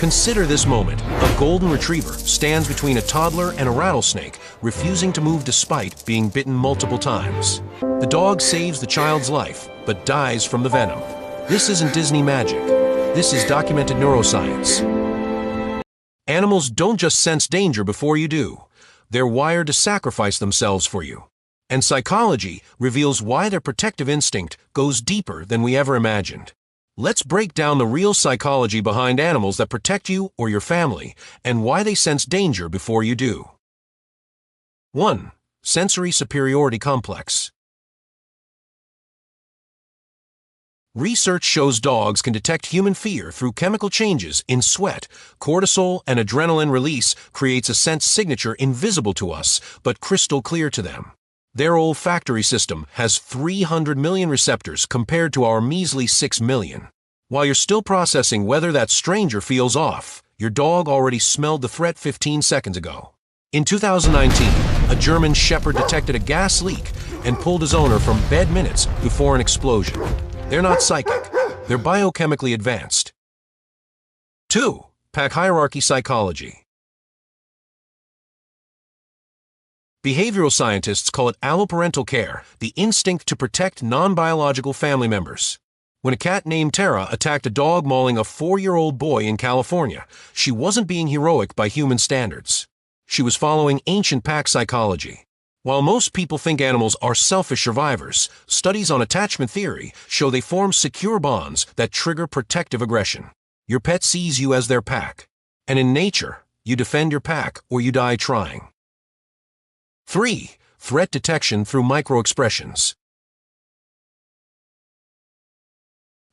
Consider this moment. A golden retriever stands between a toddler and a rattlesnake, refusing to move despite being bitten multiple times. The dog saves the child's life, but dies from the venom. This isn't Disney magic. This is documented neuroscience. Animals don't just sense danger before you do. They're wired to sacrifice themselves for you. And psychology reveals why their protective instinct goes deeper than we ever imagined. Let's break down the real psychology behind animals that protect you or your family, and why they sense danger before you do. 1. Sensory superiority complex. Research shows dogs can detect human fear through chemical changes in sweat. Cortisol and adrenaline release creates a sense signature invisible to us, but crystal clear to them. Their olfactory system has 300 million receptors compared to our measly 6 million. While you're still processing whether that stranger feels off, your dog already smelled the threat 15 seconds ago. In 2019, a German shepherd detected a gas leak and pulled his owner from bed minutes before an explosion. They're not psychic. They're biochemically advanced. 2. Pack hierarchy psychology. Behavioral scientists call it alloparental care, the instinct to protect non-biological family members. When a cat named Tara attacked a dog mauling a 4-year-old boy in California, she wasn't being heroic by human standards. She was following ancient pack psychology. While most people think animals are selfish survivors, studies on attachment theory show they form secure bonds that trigger protective aggression. Your pet sees you as their pack. And in nature, you defend your pack or you die trying. 3. Threat detection through microexpressions.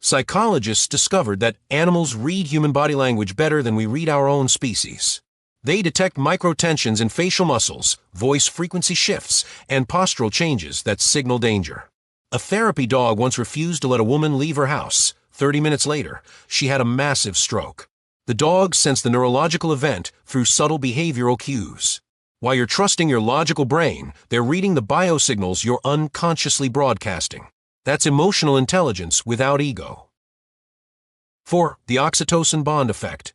Psychologists discovered that animals read human body language better than we read our own species. They detect microtensions in facial muscles, voice frequency shifts, and postural changes that signal danger. A therapy dog once refused to let a woman leave her house. 30 minutes later, she had a massive stroke. The dog sensed the neurological event through subtle behavioral cues. While you're trusting your logical brain, they're reading the biosignals you're unconsciously broadcasting. That's emotional intelligence without ego. 4. The oxytocin bond effect.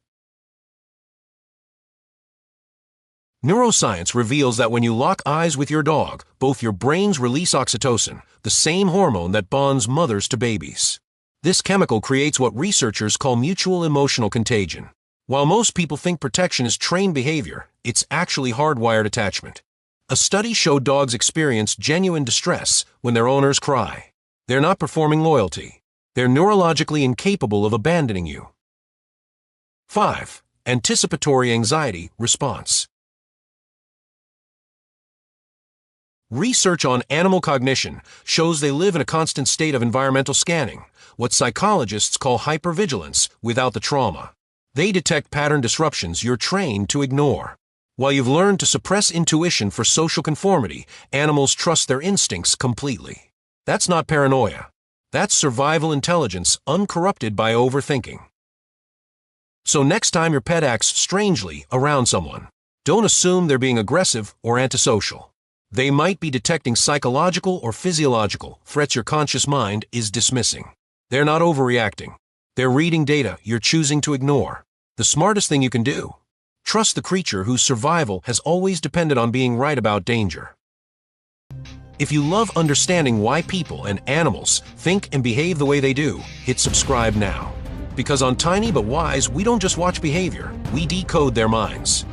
Neuroscience reveals that when you lock eyes with your dog, both your brains release oxytocin, the same hormone that bonds mothers to babies. This chemical creates what researchers call mutual emotional contagion. While most people think protection is trained behavior, it's actually hardwired attachment. A study showed dogs experience genuine distress when their owners cry. They're not performing loyalty. They're neurologically incapable of abandoning you. 5. Anticipatory anxiety response. Research on animal cognition shows they live in a constant state of environmental scanning, what psychologists call hypervigilance without the trauma. They detect pattern disruptions you're trained to ignore. While you've learned to suppress intuition for social conformity, animals trust their instincts completely. That's not paranoia. That's survival intelligence uncorrupted by overthinking. So next time your pet acts strangely around someone, don't assume they're being aggressive or antisocial. They might be detecting psychological or physiological threats your conscious mind is dismissing. They're not overreacting. They're reading data you're choosing to ignore. The smartest thing you can do: trust the creature whose survival has always depended on being right about danger. If you love understanding why people and animals think and behave the way they do, hit subscribe now. Because on Tiny But Wise, we don't just watch behavior, we decode their minds.